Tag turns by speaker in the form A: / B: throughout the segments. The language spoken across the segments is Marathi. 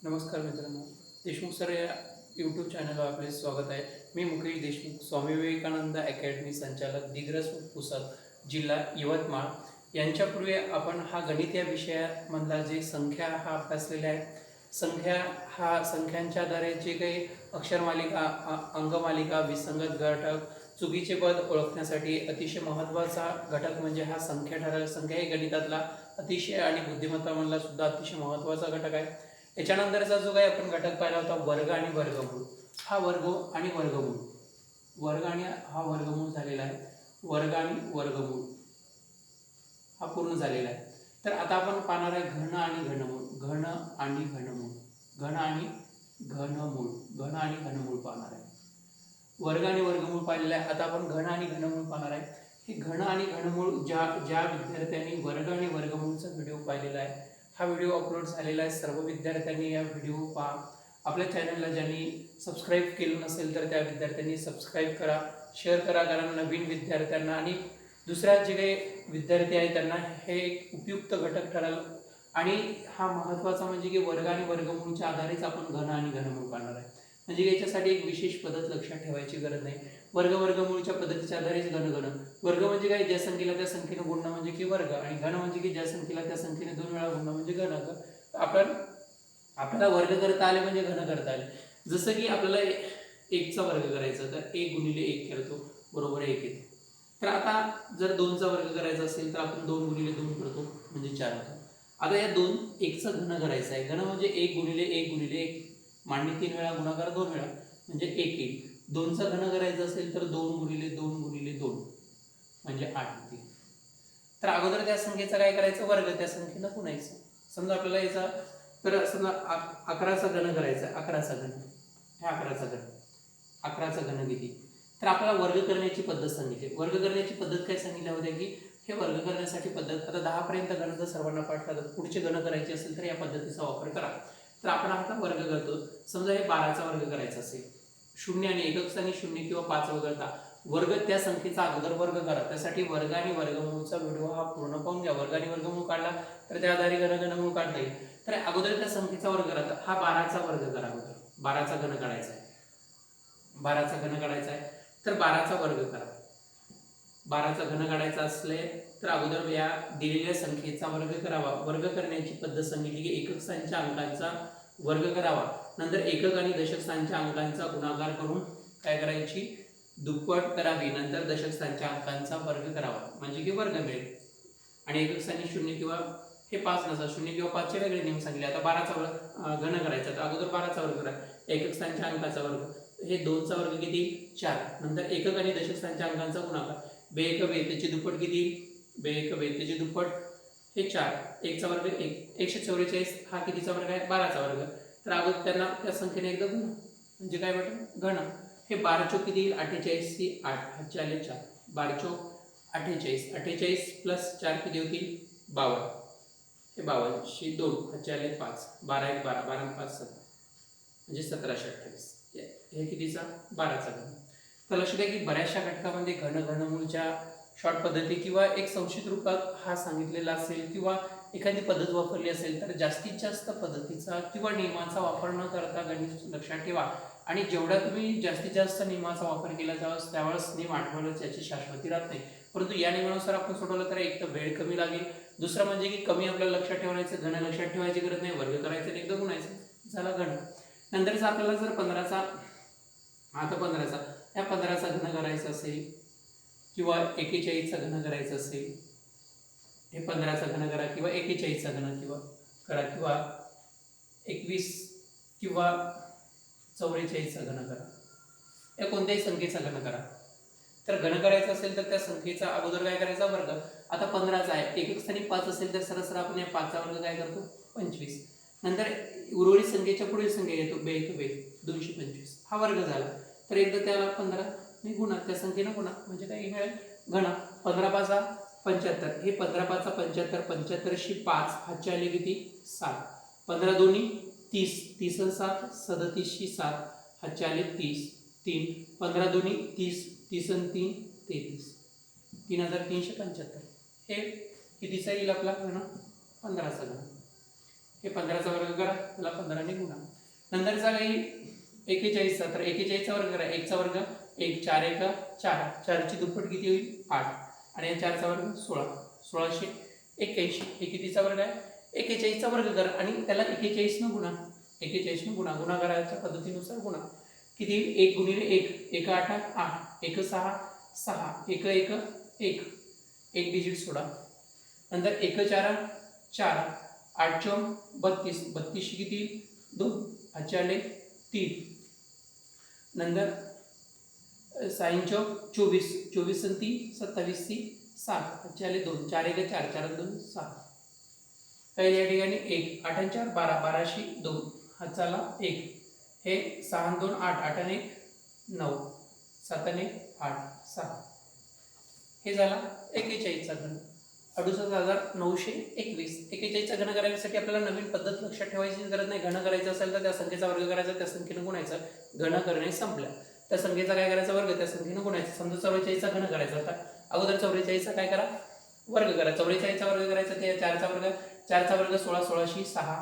A: नमस्कार मित्रांनो, देशमुख सर या यूट्यूब चॅनलवर आपले स्वागत आहे. मी मुकेश देशमुख, स्वामी विवेकानंद अकॅडमी संचालक, दिग्रस पुसद, जिल्हा यवतमाळ. यांच्यापूर्वी आपण हा गणित या विषयामधला जे संख्या हा अभ्यासलेला आहे. संख्यांच्या आधारे जे काही अक्षरमालिका, अंगमालिका, विसंगत घटक, चुकीचे पद ओळखण्यासाठी अतिशय महत्त्वाचा घटक म्हणजे हा संख्या ठराविक संख्या ही गणितातला अतिशय आणि बुद्धिमत्तामधला सुद्धा अतिशय महत्त्वाचा घटक आहे. याच्यानंतरचा जो काही आपण घटक पाहिला होता वर्ग आणि वर्गमूळ. हा वर्ग आणि वर्गमूळ, वर्ग आणि हा वर्गमूळ झालेला आहे. वर्ग आणि वर्गमूळ हा पूर्ण झालेला आहे. तर आता आपण पाहणार आहे घन आणि घनमूळ, घन आणि घनमूळ, घन आणि घनमूळ, घन आणि घनमूळ पाहणार आहे. वर्ग आणि वर्गमूळ पाहिलेला आहे. आता आपण घन आणि घनमूळ पाहणार आहे. हे घन आणि घनमूळ ज्या ज्या विद्यार्थ्यांनी वर्ग आणि वर्गमूळचा व्हिडिओ पाहिलेला आहे, हा व्हिडिओ अपलोड झालेला आहे. सर्व विद्यार्थ्यांनी या व्हिडिओ पहा. आपल्या चॅनलला ज्यांनी सबस्क्राईब केलं नसेल तर त्या विद्यार्थ्यांनी सबस्क्राईब करा, शेअर करा, कारण नवीन विद्यार्थ्यांना आणि दुसऱ्या जे काही विद्यार्थी आहेत त्यांना हे एक उपयुक्त घटक ठरेल. आणि हा महत्त्वाचा म्हणजे की वर्ग आणि वर्गमूळच्या आधारेच आपण घन आणि घनमूळ पाहणार आहे. म्हणजे याच्यासाठी एक विशेष पद्धत लक्षात ठेवायची गरज नाही. वर्ग वर्गमूळच्या पद्धतीच्या आधारेच घन घन. वर्ग म्हणजे काय, ज्या संख्येला त्या संख्येने गुणणं म्हणजे की वर्ग, आणि घन म्हणजे की ज्या संख्येला त्या संख्येने 2 वेळा गुणणं म्हणजे घन. आपल्याला वर्ग करता आले म्हणजे घन करता आले. जसं की आपल्याला 1चा वर्ग करायचा तर 1 गुणिले 1 करतो बरोबर 1 येते. तर आता जर 2चा वर्ग करायचा असेल तर आपण 2 गुणिले 2 करतो म्हणजे 4 होतो. आता या 2 1चा घन करायचा आहे. घन म्हणजे 1 गुणिले 1 गुणिले 1, मांडणी 3 वेळा, गुणाकार 2 वेळा म्हणजे 1 येईल. 2चा घन करायचा असेल तर 2 गुणिले 2 गुणिले 2 म्हणजे 8 येते. तर अगोदर त्या संख्येचा काय करायचं, वर्ग त्या संख्येनं गुणायचं. समजा आपल्याला याचा, तर समजा 11चा घन करायचा, 11चा घन, हे 11चा घन, 11चा घन किती, तर आपल्याला वर्ग करण्याची पद्धत सांगितली. वर्ग करण्याची पद्धत काय सांगितल्या होत्या की हे वर्ग करण्यासाठी पद्धत, आता 10 पर्यंत गण जर सर्वांना पाठ करतात, पुढचे गण करायचे असेल तर या पद्धतीचा वापर करा. तर आपण आता वर्ग करतो. समजा हे 12चा वर्ग करायचा असेल, 0 आणि एकक स्थानी 0 किंवा 5 वगळता वर्ग त्या संख्येचा अगोदर वर्ग करा. त्यासाठी वर्ग आणि वर्गमूळचा व्हिडिओ हा पूर्ण पाहून घ्या. वर्ग आणि वर्गमूळ काढला तर त्या आधारे घन घनमूळ काढता येईल. तर अगोदर त्या संख्येचा वर्ग करा. हा 12चा वर्ग करा. अगोदर 12चा घन काढायचा आहे, 12चा घन काढायचा आहे, तर 12चा वर्ग करा. 12चा घन काढायचा असले तर अगोदर या दिलेल्या संख्येचा वर्ग करावा. वर्ग करण्याची पद्धत सांगितली की एकक स्थानच्या अंकांचा वर्ग करावा, नंतर एकक आणि दशक स्थानच्या अंकांचा गुणाकार करून काय करायची, दुप्पट करावी, नंतर दशक स्थानच्या अंकांचा वर्ग करावा म्हणजे की वर्ग मिळेल. आणि एकक स्थानी 0 किंवा हे 5 नसा, 0 किंवा 5 चे वेगळे नियम सांगितले. आता 12चा घन करायचा तर अगोदर 12चा वर्ग करा, एकक स्थानच्या अंकाचा वर्ग, हे 2चा वर्ग किती 4, नंतर एकक आणि दशक स्थानच्या अंकांचा गुणाकार, बे एक बे त्याची दुप्पट किती, बे एक बे त्याची दुप्पट हे 4, 1चा वर्ग 1, 144 हा कितीचा वर्ग आहे, 12चा वर्ग. तर अगोदर त्यांना त्या संख्येने एकदा गुणा म्हणजे काय भेटेल, घन. हे 12 चौक किती येईल, 48 ची 8, हातचे आले 4, 12 चौक 48, 48 प्लस 4 किती होतील 52, हे 52 शी 2, हातचे आले 5, 12 1 12, 12 5 7 म्हणजे 1728. हे कितीचा, 12चा घन. तर लक्ष द्या की बऱ्याचशा घटकामध्ये घन घनमूळच्या शॉर्ट पद्धती किंवा एक संक्षिप्त रूपात हा सांगितलेला असेल किंवा एखादी पद्धत वापरली असेल तर जास्तीत जास्त पद्धतीचा किंवा नियमाचा वापर न करता गणित लक्षात ठेवा. आणि जेवढा तुम्ही जास्तीत जास्त नियमाचा वापर केला त्यावेळेस नियम आठवणच याची शाश्वती राहत नाही. परंतु या नियमानुसार आपण सोडवलं तर एक तर वेळ कमी लागेल, दुसरं म्हणजे की कमी आपल्याला लक्षात ठेवायचं, घन लक्षात ठेवायची गरज नाही, वर्ग करायचं आणि एकदा गुणायचं झाला घन. नंतरच आपल्याला जर 15चा, आता 15चा, या 15चा घन करायचा असेल किंवा 41चा घन करायचा असेल, हे 15चा घन करा किंवा 41चा घन किंवा करा किंवा 21 किंवा 44चा घन करा, या कोणत्याही संख्येचा घन करा. तर घन करायचं असेल तर त्या संख्येचा अगोदर काय करायचा, वर्ग. आता 15चा आहे, एकक स्थानी 5 असेल तर सरळ आपण या 5चा वर्ग काय करतो 25, नंतर उर्वरित संख्येच्या पुढील संख्या येतो बे एक बे 225, हा वर्ग झाला. तर एकदा त्याला 15 ने गुणा, त्या संख्येनं गुणा म्हणजे काय मिळेल घन. 15 5 75, हे 15 5 75, 75 शी 5 हातचे आले किती 7, 15 दोन्ही 30, 30 7 37 शी 7 हातचे आले 30, 3, 15 दोन्ही 30, 30 आणि 3 33, 3375, हे कितीचा येईल आपला घन, 15चा घन. हे 15चा वर्ग करा, त्याला 15 ने गुणा. नंतरचा काही 41चा, तर 41चा वर्ग करा, 1चा वर्ग 1, 4 1 4, 4 ची दुप्पट किती होईल 8, आणि या 4चा वर्ग 16, 1681. हे कितीचा वर्ग आहे 41चा वर्ग करा आणि त्याला 41 न गुणा, 41 न गुणा, गुणाकाराच्या पद्धतीनुसार गुणा. किती 1 गुणिले 1, 1 8 8, 1 6 6, 1 1 1, एक डिजिट सोडा. नंतर 1 4 4, 8 4 32, 32 किती 2, हातचे आले 3. नंतर 6 चौक 24, 24 आणि 3 27 ती 7, हातचे आले 2, 4 1 4, 4 2 6. काही या ठिकाणी 1, 8 4 12, 12 2, हातचा आला 1. हे 6 2 8, 8 1 9, 7 1 8 6. हे झाला 41चा घन, 68,921. 41चा घन करायसाठी आपल्याला नवीन पद्धत लक्षात ठेवायची गरज नाही. घन करायचं असेल तर त्या संख्येचा वर्ग करायचा, त्या संख्येनं गुणायचं. घन करणे संपल्या, त्या संख्येचा काय करायचा वर्ग, त्या संख्येनं गुणायचं. समजा 44चा घन करायचा होता, अगोदर 44चा काय करा वर्ग करा. 44चा वर्ग करायचा, ते 4चा वर्ग, 4चा वर्ग 16, 16 6,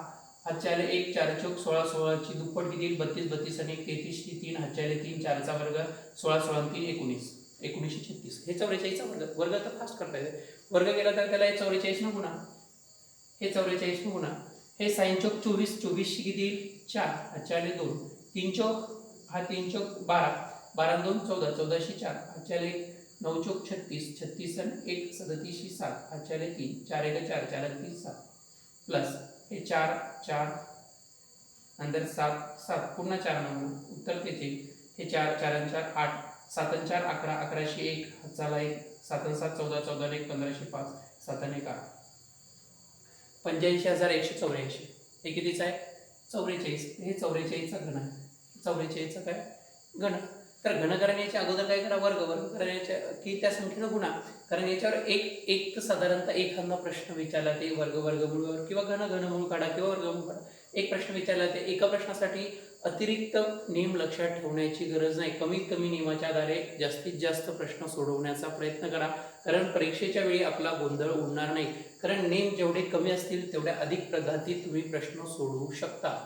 A: हातचे आले 1, 4 चौक 16, 16 ची दुप्पट किती 32, 32 आणि 33 ची 3, हातचे आले 3, 4चा वर्ग 16, 16 आणि 3 19, 1936. हे 44चा वर्ग, वर्ग तर फास्ट करता येते. वर्ग केला तर त्याला 44 न गुणा, हे 44 न गुणा. हे 6 चौक 24, 24 ची किती 4, हातचे आले 2, 3 चौक हा 3 चौक 12, 12 2 14, 14 4, हातचे आले 9 चौक 36, 36 आणि 1 37 7, हातचे आले 3, 4 1 4, 4 3 7, प्लस हे 4 4, नंतर 7 7, पुन्हा 4 न गुणा, उत्तर तेथे. हे 4 4 4 8, 7 4 11, 11 1, हातचा 1, 7 7 14, 14 1 15 5, 7 1 8, 85,184. हे कितीचं आहे 44. हे 44चा घन आहे, 44चा काय घन. तर घन करण्याच्या अगोदर काय करा वर्ग, वर्ग करण्याच्या की त्या संख्येनं गुणा. कारण याच्यावर एक साधारणतः एखादा प्रश्न विचारला ते वर्ग वर्गमूळ किंवा घन घनमूळ काढा किंवा वर्गमूळ काढा, एक प्रश्न विचारला ते एका प्रश्नासाठी अतिरिक्त नियम लक्षात ठेवण्याची गरज नाही. कमीत कमी नियमाच्या आधारे जास्तीत जास्त प्रश्न सोडवण्याचा प्रयत्न करा, कारण परीक्षेच्या वेळी आपला गोंधळ उडणार नाही. कारण नियम जेवढे कमी असतील तेवढ्या अधिक पद्धतीत तुम्ही प्रश्न सोडवू शकता.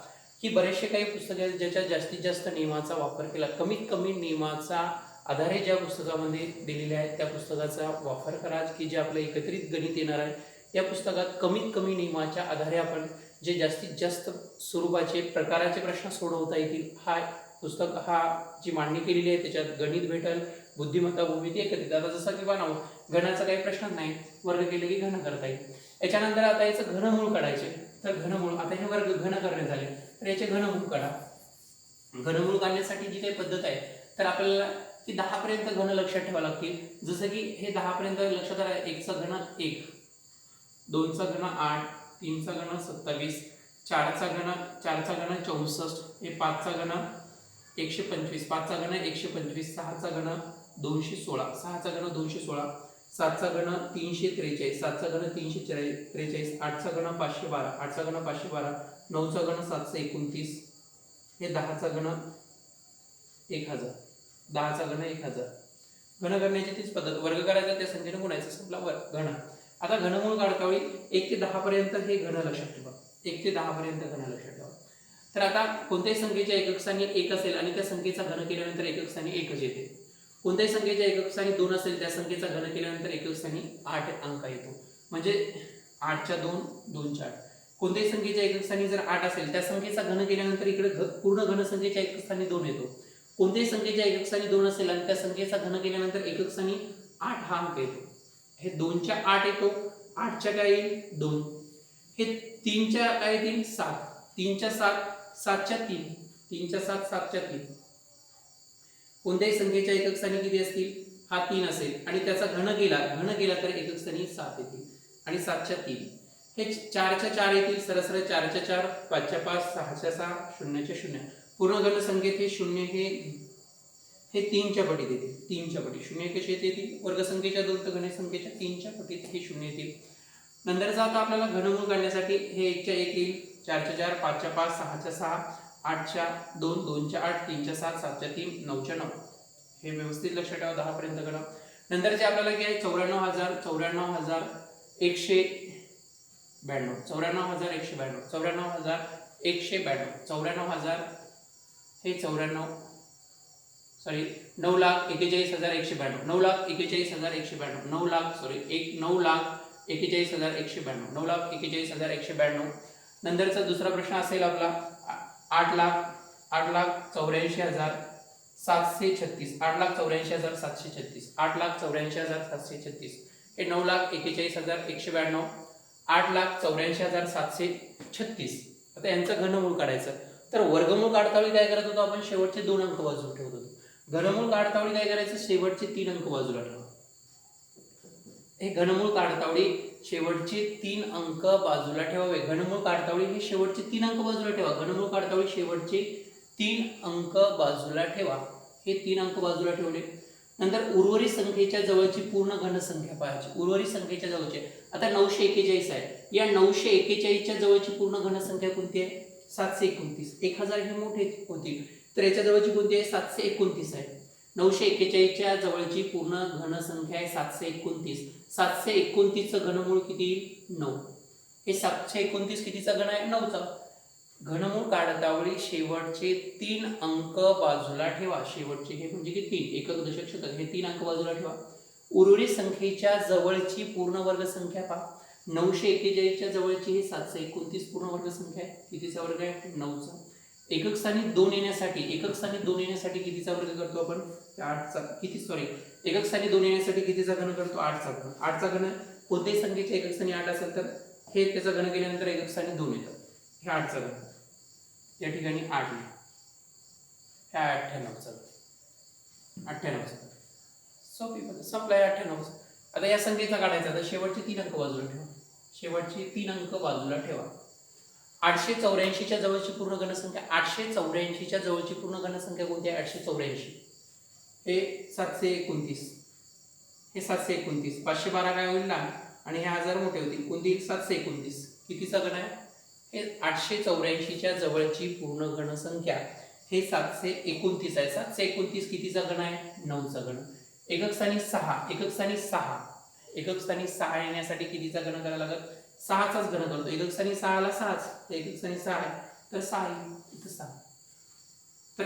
A: की बरेचसे काही पुस्तके आहेत ज्याच्यात जास्तीत जास्त नियमाचा वापर केला. कमीत कमी नियमाचा आधारे ज्या पुस्तकामध्ये दिलेले आहेत त्या पुस्तकाचा वापर करा, की जे आपलं एकत्रित गणित येणार आहे. या पुस्तकात कमीत कमी नियमाच्या आधारे आपण जे जास्तीत जास्त स्वरूपाचे प्रकाराचे प्रश्न सोडवता येतील हा पुस्तक, हा जी मांडणी केलेली आहे त्याच्यात गणित भेटल, बुद्धिमत्ता, भूमिती एकत्रित. आता जसं की बनावं घनाचा काही प्रश्नच नाही, वर्ग केले की घन करता येईल. याच्यानंतर आता याचं घनमूळ काढायचे. तर घनमूळ, आता हे वर्ग घन करणे झाले तर याचे घनमूळ काढा. घनमूळ काढण्यासाठी जी काही पद्धत आहे तर आपल्याला की 10 पर्यंत घन लक्षात ठेवावं लागतील. जसं की हे 10 पर्यंत लक्षात आलं, 1चा घन 1, 2चा घन 8, 3चा घन 27, 4चा घन 64, हे 5चा घन 125, 5चा घन 125, 6चा घन 216, 6चा घन 216, 7चा घन 343, 7चा घन 343, 8चा घन 512, 8चा घन 512, 9चा घन 729, हे 10चा घन 1000, 10चा घन 1000. घन करण्याची तीच पद्धत, वर्ग करायचा त्या संख्येने गुणायचं, संपला वर्ग घन. आता घनमूळ काढता वेळी 1 ते 10 पर्यंत हे घन लक्षात ठेवा, 1 ते 10 पर्यंत घन लक्षात ठेवा. तर आता कोणत्याही संख्येच्या एकक स्थानी 1 असेल आणि त्या संख्येचा घन केल्यानंतर एकक स्थानी 1च येते. कोणत्याही संख्येच्या एकक स्थानी 2 असेल त्या संख्येचा घन केल्यानंतर एकक स्थानी 8 अंक येतो, म्हणजे 8च्या 2, 2च्या 8. कोणत्याही संख्येच्या एकक स्थानी जर 8 असेल त्या संख्येचा घन केल्यानंतर इकडे पूर्ण घन संख्येच्या एकक स्थानी 2 येतो. कोणत्याही संख्येच्या एकक स्थानी 2 असेल आणि त्या संख्येचा घन केल्यानंतर एकक स्थानी 8 हा अंक येतो. हे 2च्या 8 येतो, 8च्या काय येईल 2, हे 3च्या काय येतील 7, 3च्या 7, 7च्या 3, 3च्या 7, 7च्या 3. कोणत्याही संख्येच्या एकक स्थानी किती असतील, हा 3 असेल आणि त्याचा घन केला तर एकक स्थानी 7 येतील आणि 7च्या 3. हे 4च्या 4 येतील, सरसर 4च्या 4, 5च्या 5, 6च्या 6, 0च्या 0. पूर्ण घन संख्येत हे 0 हे 3च्या पटीत येतील, 3च्या पटीत. 0 कसे येतील, वर्गसंख्येच्या 2 तर घन संख्येच्या 3च्या पटीत हे 0 येतील. नंतरचा आता आपल्याला घनमूळ काढण्यासाठी हे 1च्या 1 येईल, 4च्या 4, 5च्या 5, 6च्या 6, 8च्या 2, 2च्या 8, 3च्या 7, 7च्या 3, 9च्या 9. हे व्यवस्थित लक्षात ठेवा, 10 पर्यंत गणा. नंतरचे आपल्याला काय 94,100 92, 94,192, 94,192, 94,000 हे 94 सॉरी 9,41,192, 9,41,192, 9 लाख सॉरी 9,41,192, 9,41,192. नंतरचा दुसरा प्रश्न असेल आपला 8,84,736, 8,84,736, 8,84,736 हे 9,41,192, 8,84,736. आता यांचं घनमूळ काढायचं. तर वर्गमूळ काढतावेळी काय करत होतो आपण, शेवटचे 2 अंक बाजूला ठेवत होतो. घनमूळ काढतावेळी काय करायचं, शेवटचे 3 अंक बाजूला ठेवा. हे घनमूळ काढतावेळी शेवटचे 3 अंक बाजूला ठेवावे. घनमूळ काढतावेळी हे शेवटचे 3 अंक बाजूला ठेवा. घनमूळ काढतावेळी शेवटचे 3 अंक बाजूला ठेवा. हे 3 अंक बाजूला ठेवले. नंतर उर्वरित संख्येच्या जवळची पूर्ण घनसंख्या पाहायची. उर्वरित संख्येच्या जवळची आता 941 आहे. या 941च्या जवळची पूर्ण घनसंख्या कोणती आहे, 729. 1000 हे मोठे होती, तर याच्या जवळची कोणती आहे, 729 आहे. 941च्या जवळची पूर्ण घनसंख्या आहे 729. 729चं घनमूळ किती, 9. हे 729 कितीचा घन आहे, 9चा. घनमूळ काढतावेळी शेवटचे 3 अंक बाजूला ठेवा. शेवटचे हे म्हणजे की 3 एकक दशक शतक हे 3 अंक बाजूला ठेवा. उर्वरित संख्येच्या जवळची पूर्ण वर्ग संख्या पहा. 941च्या जवळची हे 729 पूर्ण वर्ग संख्या आहे. कितीचा वर्ग आहे, 9चा. एकक स्थानी 2 येण्यासाठी कितीचा वर्ग करतो आपण, 8चा. किती सॉरी एकक स्थानी 2 येण्यासाठी कितीचा घन करतो, 8चा घन. 8चा घन कोणत्याही संख्येच्या एकक स्थानी 8 असेल तर हे त्याचा घन केल्यानंतर एकक स्थानी 2 येतं. हे 8चा घन, या ठिकाणी 8 लिहा. हे 98चा घन, 98चा घन. सोपी पद्धत, संपलाय 98. आता या संख्येचा काढायचा. तर शेवटचे 3 अंक बाजूला ठेवा. शेवटचे 3 अंक बाजूला ठेवा. 884च्या जवळची पूर्ण घनसंख्या, 884च्या जवळची पूर्ण घनसंख्या कोणती आहे, 884. हे 729, हे 729. 512 काय होईल लहान आणि हे 1000 मोठे होतील. कोणती, 729. कितीचा घन आहे, हे 884च्या जवळची पूर्ण घनसंख्या हे 729 आहे. 729 कितीचा घन आहे, 9चा घन. एकक स्थानी 6, एकक स्थानी 6 येण्यासाठी कितीचा घन करायला लागत, 6चाच घन करतो. एकक स्थानी 6ला 6च, तर एकक स्थानी 6 आहे तर 6 इथं 6. तर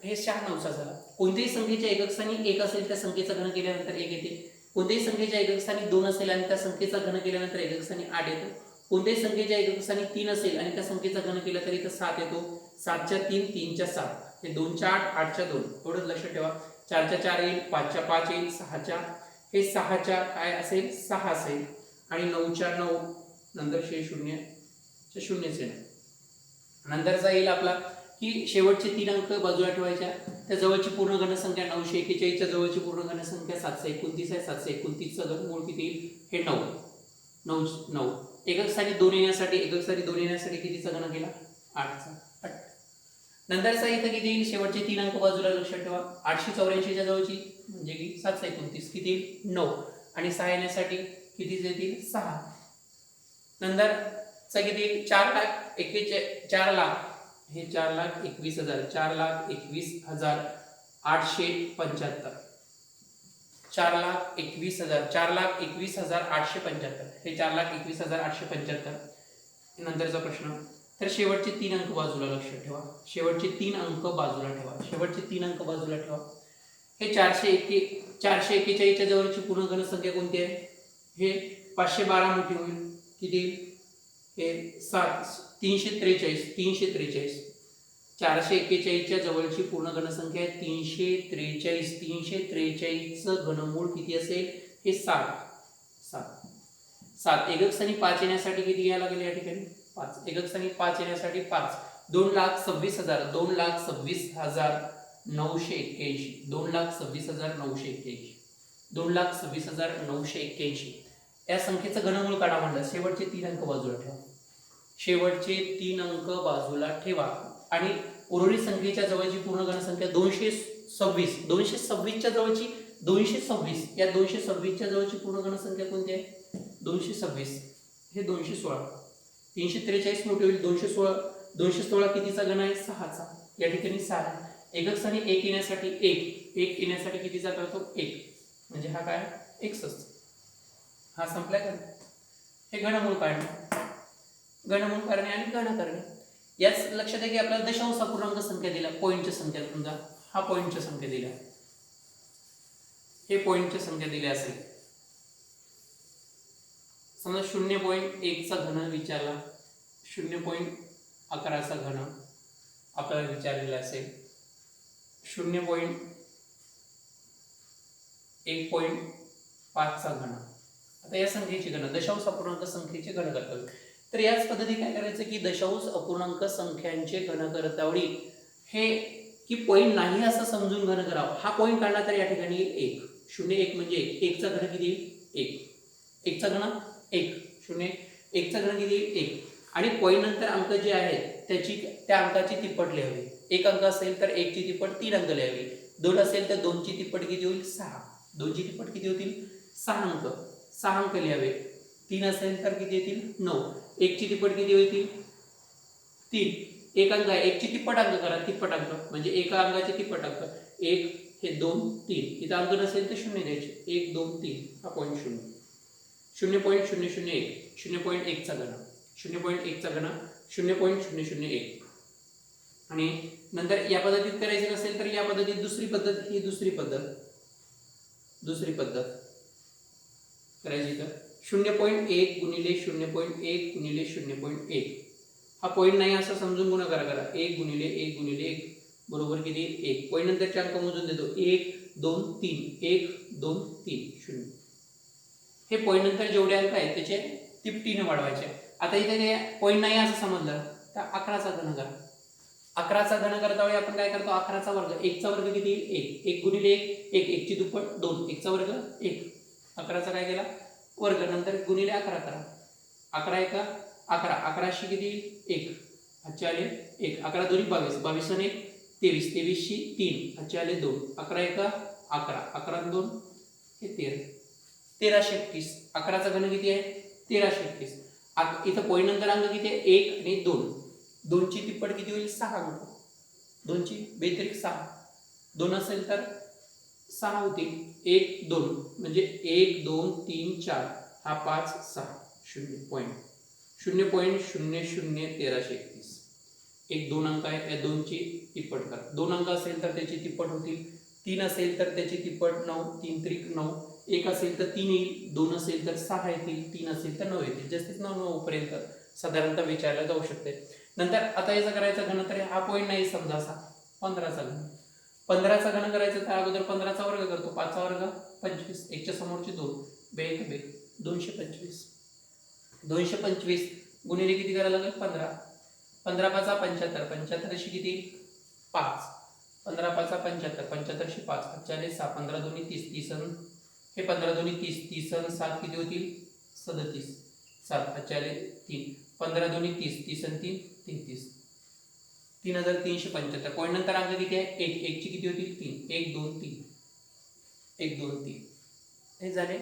A: हे 6 9चा झाला. कोणत्याही संख्येच्या एकक स्थानी 1 असेल त्या संख्येचा घन केल्यानंतर 1 येते. कोणत्याही संख्येच्या एकक स्थानी 2 असेल आणि त्या संख्येचा घन केल्यानंतर एकक स्थानी 8 येतो. कोणत्याही संख्येच्या एकक स्थानी 3 असेल आणि त्या संख्येचा घन केला तरी इथं 7 येतो. 7च्या 3, 3च्या 7, हे 2च्या 8, 8च्या 2. एवढंच लक्षात ठेवा. 4च्या 4 येईल, 5च्या 5 येईल, 6च्या हे 6च्या काय असेल, 6 असेल आणि 9च्या 9 नंतर शून्यच्या 0च येणार. नंतरचा येईल आपला की शेवटचे 3 अंक बाजूला ठेवायच्या. त्या जवळची पूर्ण घनसंख्या 941च्या जवळची पूर्ण घनसंख्या 729 आहे. 729चं घनमूळ किती येईल, हे 9. 9 एकक स्थानी 2 येण्यासाठी कितीचा घन केला, 8चा. नंतरचा इथं किती येईल, शेवटचे 3 अंक बाजूला लक्षात ठेवा. 884च्या जवळची म्हणजे की 729 किती येईल, 9 आणि 6 येण्यासाठी किती येतील, 6. नंतरचा किती येईल, 4 लाख हे 4,21,000, 4,21,875, 4,21,000, 4,21,875 हे 4,21,875. नंतरचा प्रश्न. तर शेवटचे 3 अंक बाजूला लक्षात ठेवा. शेवटचे 3 अंक बाजूला ठेवा. हे 441च्या जवळची पूर्ण घनसंख्या कोणती आहे, हे 512 मोठी होईल. किती, हे 343. 441च्या जवळची पूर्ण घनसंख्या आहे 343. 343चं घनमूळ किती असेल, हे 7. एकक स्थानी 5 येण्यासाठी किती घ्यायला लागेल, या ठिकाणी 5. एकक स्थानी 5 येण्यासाठी 5. 2,26,000, 2,26,981, 2,26,981, 2,26,981 या संख्येचं घनमूळ काढा म्हणलं. शेवटचे 3 अंक बाजूला ठेवा. शेवटचे 3 अंक बाजूला ठेवा आणि उर्वरित संख्येच्या जवळची पूर्ण घनसंख्या 226. 226च्या जवळची 226, या 226च्या जवळची पूर्ण घनसंख्या कोणती आहे, 226. हे 216. 343 मोठी होईल, 216. 216 कितीचा घन आहे, 6चा. या ठिकाणी 6. एकक स्थानी 1 येण्यासाठी कितीचा करतो, 1. म्हणजे हा काय, x असतो. हा संपलाय का, हे घनमूळ काढणं. घनमूळ काढणे आणि गणना करणे. याच लक्षात आहे की आपल्याला दशांश अपूर्णांक संख्या दिल्या, पॉईंटच्या संख्या, समजा हा पॉईंटच्या संख्या दिल्या, हे पॉईंटच्या संख्या दिल्या असेल, समजा 0.1चा घन विचारला, 0.11चा घन आपल्याला विचारलेला असेल, 1.5चा घन. आता या संख्येची गणना, दशांश अपूर्णांक संख्येची गणना करतो. तर याच पद्धती काय करायचं की दशांश अपूर्णांक संख्यांचे घनकर्तावळी हे की पॉईंट नाही असं समजून घन करावं. हा पॉईंट काढला तर या ठिकाणी 1, 0 1 म्हणजे 1 चा घन किती येईल 1, 1 चा घन 1, 0 1 चा घन किती येईल 1. आणि पॉईंट नंतर अंक जे आहेत त्याची त्या अंकाची तिप्पट लिहावी. एक अंक असेल तर 1 ची तिप्पट 3 अंक लिहावी, 2 असेल तर 2 ची तिप्पट किती होईल 6, 2 ची तिप्पट किती होतील 6 अंक, 6 अंक लिहावे. 3 असेल तर किती येतील 9, 1 ची तिप्पट किती होईल 3, एक अंक आहे 1 ची तिप्पट अंक करा, तिप्पट अंक म्हणजे एका अंकाचे तिप्पट अंक, 1 हे 2 3, इथं अंक नसेल तर 0 द्यायचे, 1 2 3 हा पॉईंट 0, 0.001, 0.1चा घन, 0.1चा घन 0.001. आणि नंतर या पद्धतीत करायचं नसेल तर या पद्धतीत दुसरी पद्धत, ही दुसरी पद्धत करायची. तर 0.1 गुणिले 0.1 गुणिले 0.1 हा पॉईंट नाही असं समजून गुणाकार करा, 1 गुणिले 1 गुणिले 1 बरोबर किती 1. पॉईंट नंतरचे अंक मोजून देतो, 1 2 3, 1 2 3 0. हे पॉईंट नंतर जेवढे अंक आहेत त्याचे तिपटीने वाढवायचे. आता इथे पॉईंट नाही असं समजलं तर 11चा घन करा. 11चा घन करता वेळी आपण काय करतो, 11चा वर्ग, 1चा वर्ग किती येईल 1, 1 गुणिले 1 1 ची दुप्पट 2, 1चा वर्ग 1, 11चा काय केला वर्ग, नंतर गुणिले 11 करा, 11 1 11, 11शी किती येईल 1, हातचे आले 1, 11 2 22, 22 आणि 1 23, 23शी 3, हातचे आले 2, 11 1 11, 11 2 हे 13, 1331. 11चा घन किती आहे 1331. इथं पॉईंट नंतर अंक किती आहे 1 आणि 2, 2 ची तिप्पट किती होईल 6 अंक, 2 ची बेत्रिक 6, 2 असेल तर 6 होतील, 1 2 म्हणजे 1 2 3 4 हा 5 6, 0.001331. एक 2 अंक आहे, या 2 ची तिप्पट करा, 2 अंक असेल तर त्याची तिप्पट होतील, 3 असेल तर त्याची तिप्पट 9, 3 त्रिक 9, 1 असेल तर 3 येईल, 2 असेल तर 6 येतील, 3 असेल तर 9 येतील, जास्तीत 9 पर्यंत साधारणतः विचारला जाऊ शकते. नंतर आता याचा करायचा घन, तर हा पॉईंट नाही समजा असा 15चा घन, 15चा घन करायचं तर अगोदर 15चा वर्ग करतो, 5चा वर्ग 25, 1 च्या समोरचे 2, बे 1 बे 225, 225 गुणिले किती करायला लागेल 15, 15 5 75, 75 शी किती 5, 15 5 75, 75 शी 5, 40 6, 15 2 30, 30 हे 15 2 30, 30 7 किती होतील 37, 7 40 3, 15 2 30, 30 3 33, 3375. पॉईंट नंतर अंक किती आहे 1, 1 ची किती होतील 3, 1 2 3, 1 2 3 हे झाले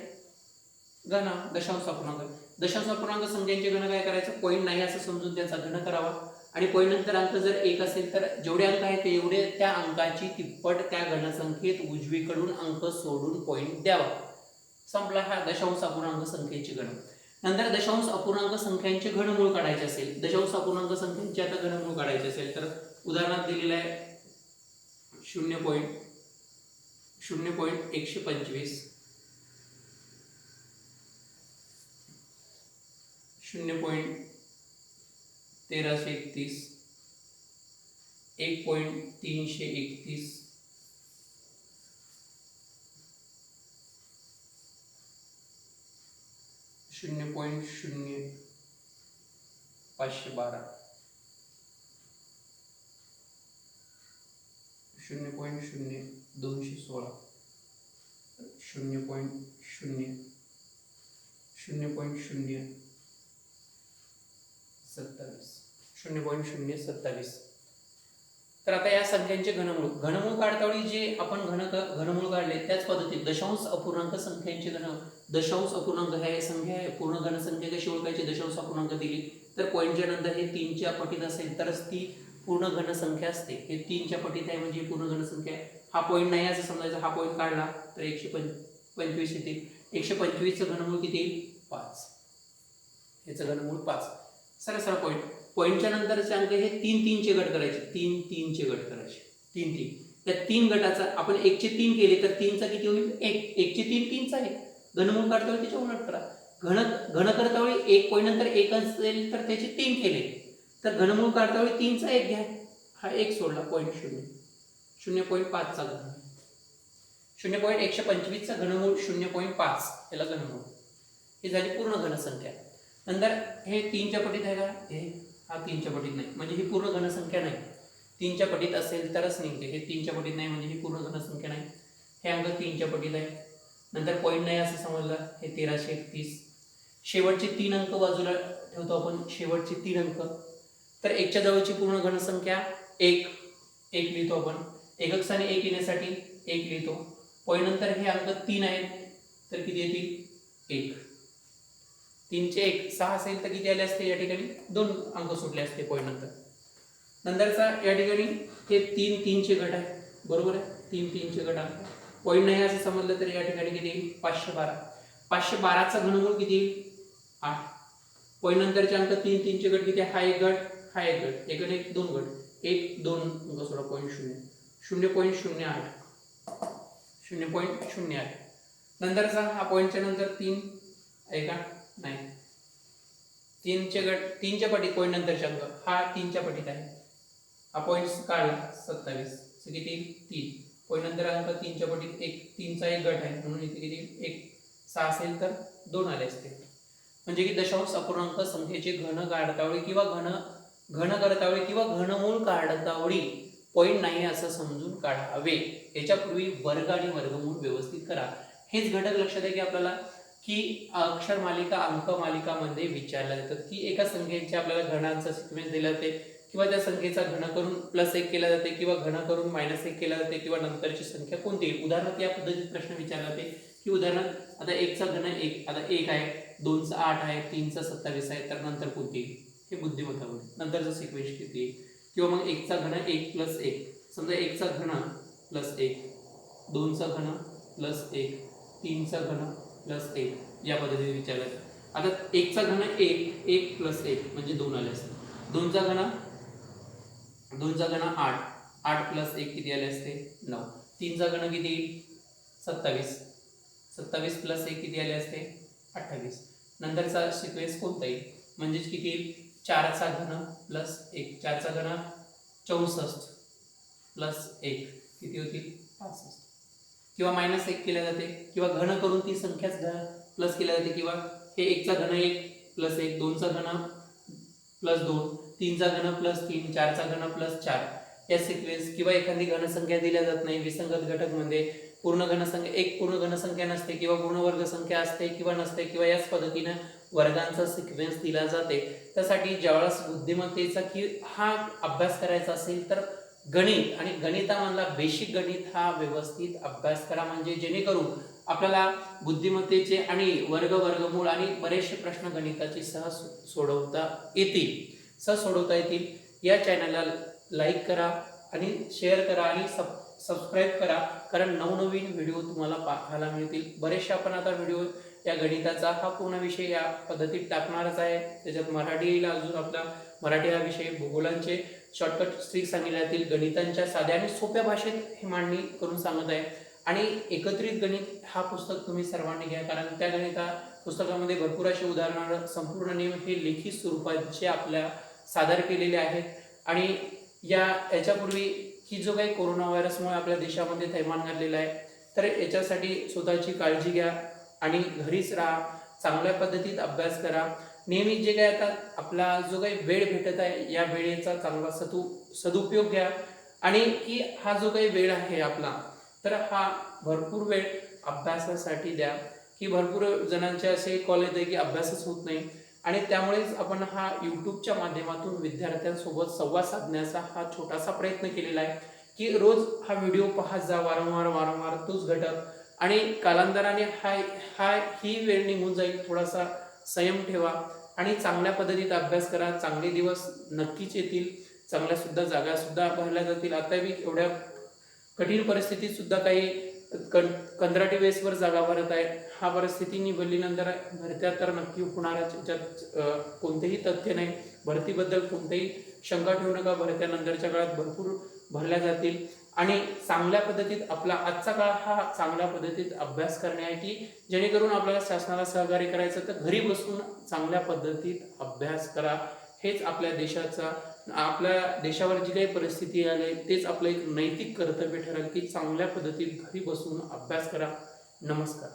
A: घन. दशांश अपूर्णांक, दशांश अपूर्णांक संख्यांचे घन काय करायचं, पॉईंट नाही असं समजून त्याचा घन करावा, आणि पॉईंट नंतर अंक जर 1 असेल तर जेवढे अंक आहेत तेवढे त्या अंकाची तिप्पट त्या घनसंख्येत उजवीकडून अंक सोडून पॉईंट द्यावा. संपला हा दशांश अपूर्णांक संख्येचे घन. नंतर दशांश अपूर्णांक संख्यांचे घनमूळ काढायचे असेल, दशांश अपूर्णांक संख्यांचे आता घनमूळ काढायचे असेल तर उदाहरणात दिलेलं आहे 0.125, 0.1331, 1.331, 0.0512, 0.0216, 0.027. तर आता या संख्यांचे घनमूळ काढता वेळी जे आपण घनमूळ काढले त्याच पद्धतीत दशांश अपूर्णांक संख्यांचे दशांश अपूर्णांक हे संख्या आहे, पूर्ण घनसंख्या कशी ओळखायची, दशांश अपूर्णांक दिली तर पॉईंटच्या नंतर हे 3 च्या पटीत असेल तरच ती पूर्ण घनसंख्या असते. हे 3 च्या पटीत आहे म्हणजे पूर्ण घनसंख्या आहे. हा पॉईंट नाही असं समजायचं, हा पॉईंट काढला तर 125 येतील, 125 चं घनमूळ किती येईल 5, याचं घनमूळ 5. सरळ पॉईंटच्या नंतरचे अंक हे 3-3चे गट करायचे, 3-3चे गट करायचे, 3-3. त्या 3 गटाचा आपण 1चे 3 केले तर 3चा किती होईल? 1. 1चे 3 3चा आहे. घनमूळ काढता वेळी त्याच्या उलट करा. घन करता वेळी 1 पॉईंट नंतर 1 असेल तर त्याचे 3 केले तर घनमूळ काढता वेळी 3चा 1 घ्या. हा 1 सोडला, 0.0. 0.5चा घन, 0.125 चा घनमूळ 0.5 याला घनमूळ. ही झाली पूर्ण घनसंख्या. नंतर हे 3च्या पटीत आहे का? हा 3च्या पटीत नाही, म्हणजे ही पूर्ण घनसंख्या नाही. 3च्या पटीत असेल तरच निघते. हे 3च्या पटीत नाही म्हणजे ही पूर्ण घनसंख्या नाही. हे अंक 3च्या पटीत आहे. नंतर पॉईंट नाही असं समजलं. हे 1331. शेवटचे 3 अंक बाजूला ठेवतो आपण. शेवटचे 3 अंक तर 1च्या जवळची पूर्ण घनसंख्या 1 लिहितो आपण. एकक स्थानी 1 येण्यासाठी 1 लिहितो. पॉईंट नंतर हे अंक 3 आहेत तर किती येतील? 1. 3चे 1 6 असेल तर किती आले असते? या ठिकाणी 2 अंक सुटले असते पॉईंट नंतर. नंतरचा या ठिकाणी हे 3-3चे गट आहे, बरोबर आहे. 3-3चे गट अंक. पॉईंट नाही असं समजलं तर या ठिकाणी किती येईल? 512. 512चा घनमूळ किती येईल? 8. पॉईंट नंतरचे अंक 3-3चे गट किती? हा एक गट, हा एक गट, एक आणि एक 2 गट, 1 2 अंक सोडा. 0.08. 0.08. नंतरचा हा पॉईंटच्या नंतर 3 आहे का? नाही. 3चे गट 3च्या पटीत पॉईंट नंतरचे अंक हा 3च्या पटीत आहे. हा पॉईंट काढला 27. किती? 3. पॉईंट नंतर अंक 3च्या पटीत 3चा एक गट आहे म्हणून इथे किती? 1. 6 असेल तर 2 आले असते. म्हणजे की दशांश अपूर्णांक संख्येचे घन काढतावेळी किंवा घन करतावेळी किंवा घनमूळ काढतावेळी पॉईंट नाही असं समजून काढावे. याच्यापूर्वी वर्ग आणि वर्गमूळ व्यवस्थित करा. हेच घटक लक्षात आहे की आपल्याला की अक्षर मालिका अंक मालिकामध्ये विचारल्या जातात की एका संख्येचे आपल्याला घनांचा सिक्वेन्स दिला जाते किंवा त्या संख्येचा घन करून +1 केला जाते किंवा घन करून -1 केला जाते किंवा नंतरची संख्या कोणती. उदाहरणार्थ या पद्धतीत प्रश्न विचारला जाते की उदाहरणार्थ आता 1चा घन 1 आता 1 आहे, 2चा 8 आहे, 3चा 27 आहे तर नंतर कोणती? हे बुद्धिमत्तावर नंतरचा सिक्वेन्स किती किंवा मग 1चा घन 1 + 1 समजा 1चा घन +1, 2चा घन +1, 3चा घन +1 या पद्धतीने विचारलं. आता 1चा घन 1 + 1 म्हणजे 2 आले असते. 2चा घन 8 8 + 1 किती आले असते? 9. 3चा घन किती? 27 27 + 1 किती आले असते? 28. नंतरचा सिक्वेन्स कोणता येईल? म्हणजेच किती येईल? 4चा घन +1 4चा घन 64 + 1 किती होतील? 65. किंवा -1 केल्या जाते किंवा घन करून ती संख्याच प्लस केल्या जाते किंवा हे 1चा घन 1 + 1 2चा घन +2 3चा घन +3 4चा घन +4 या सिक्वेन्स किंवा एखादी घनसंख्या दिल्या जात नाही विसंगत घटक मध्ये पूर्ण घनसंख्या एक पूर्ण घनसंख्या नसते किंवा पूर्ण वर्ग संख्या असते किंवा नसते किंवा याच पद्धतीने वर्गांचा सिक्वेन्स दिला जाते. त्यासाठी ज्यावेळेस बुद्धिमत्तेचा की हा अभ्यास करायचा असेल तर गणित आणि गणितामधला बेसिक गणित हा व्यवस्थित अभ्यास करा म्हणजे जेणेकरून आपल्याला बुद्धिमत्तेचे आणि वर्गमूळ आणि बरेचसे प्रश्न गणिताचे सहज सोडवता येतील. या चॅनलला लाईक करा आणि शेअर करा आणि सबस्क्राईब करा कारण नवनवीन व्हिडिओ तुम्हाला पाहायला मिळतील. बरेचसे आपण आता व्हिडिओ या गणिताचा हा पूर्ण विषय या पद्धतीत टाकणारच आहे. त्याच्यात मराठीला अजून आपला मराठी हा विषय भूगोलांचे शॉर्टकट ट्रिक सांगितल्या जातील. गणितांच्या साध्या आणि सोप्या भाषेत हे मांडणी करून सांगत आहे आणि एकत्रित गणित हा पुस्तक तुम्ही सर्वांनी घ्या कारण त्या गणिता पुस्तकामध्ये भरपूर असे उदाहरणं संपूर्ण नियम हे लेखी स्वरूपाचे आपल्या सादर केलेले आहेत. आणि याच्यापूर्वी ही जो काही कोरोना व्हायरसमुळे आपल्या देशामध्ये थैमान घातलेला आहे तर याच्यासाठी स्वतःची काळजी घ्या आणि घरीच राहा. चांगल्या पद्धतीत अभ्यास करा. नेहमी जे काही आता आपला जो काही वेळ भेटत आहे या वेळेचा चांगला सदुपयोग घ्या आणि की हा जो काही वेळ आहे आपला तर हा भरपूर वेळ अभ्यासासाठी द्या. की भरपूर जणांचे असे कॉल येते की अभ्यासच होत नाही आणि त्यामुळेच आपण हा यूट्यूबच्या माध्यमातून विद्यार्थ्यांसोबत संवाद साधण्याचा हा छोटासा प्रयत्न केलेला आहे की रोज हा व्हिडिओ पाहत जा वारंवार तोच घटक आणि कालांतराने ही वेळ निघून जाईल. थोडासा संयम ठेवा आणि चांगल्या पद्धतीत अभ्यास करा. चांगले दिवस नक्कीच येतील. चांगल्या सुद्धा जागा सुद्धा पाहायला जातील. आता बी एवढ्या कठीण परिस्थितीत सुद्धा काही कंत्राटी बेसवर जागा भरत आहे. हा परिस्थिती निवडल्यानंतर भरत्या तर नक्की होणारच, याच्यात कोणतेही तथ्य नाही. भरतीबद्दल कोणतेही शंका ठेवू नका. भरत्या नंतरच्या काळात भरपूर भरल्या जातील आणि चांगल्या पद्धतीत आपला आजचा काळ हा चांगल्या पद्धतीत अभ्यास करणे आहे, की जेणेकरून आपल्याला शासनाला सहकार्य करायचं तर घरी बसून चांगल्या पद्धतीत अभ्यास करा. हेच आपल्या देशावर जी काही परिस्थिती आली तेच आपलं एक नैतिक कर्तव्य ठरेल, की चांगल्या पद्धतीत घरी बसून अभ्यास करा. नमस्कार.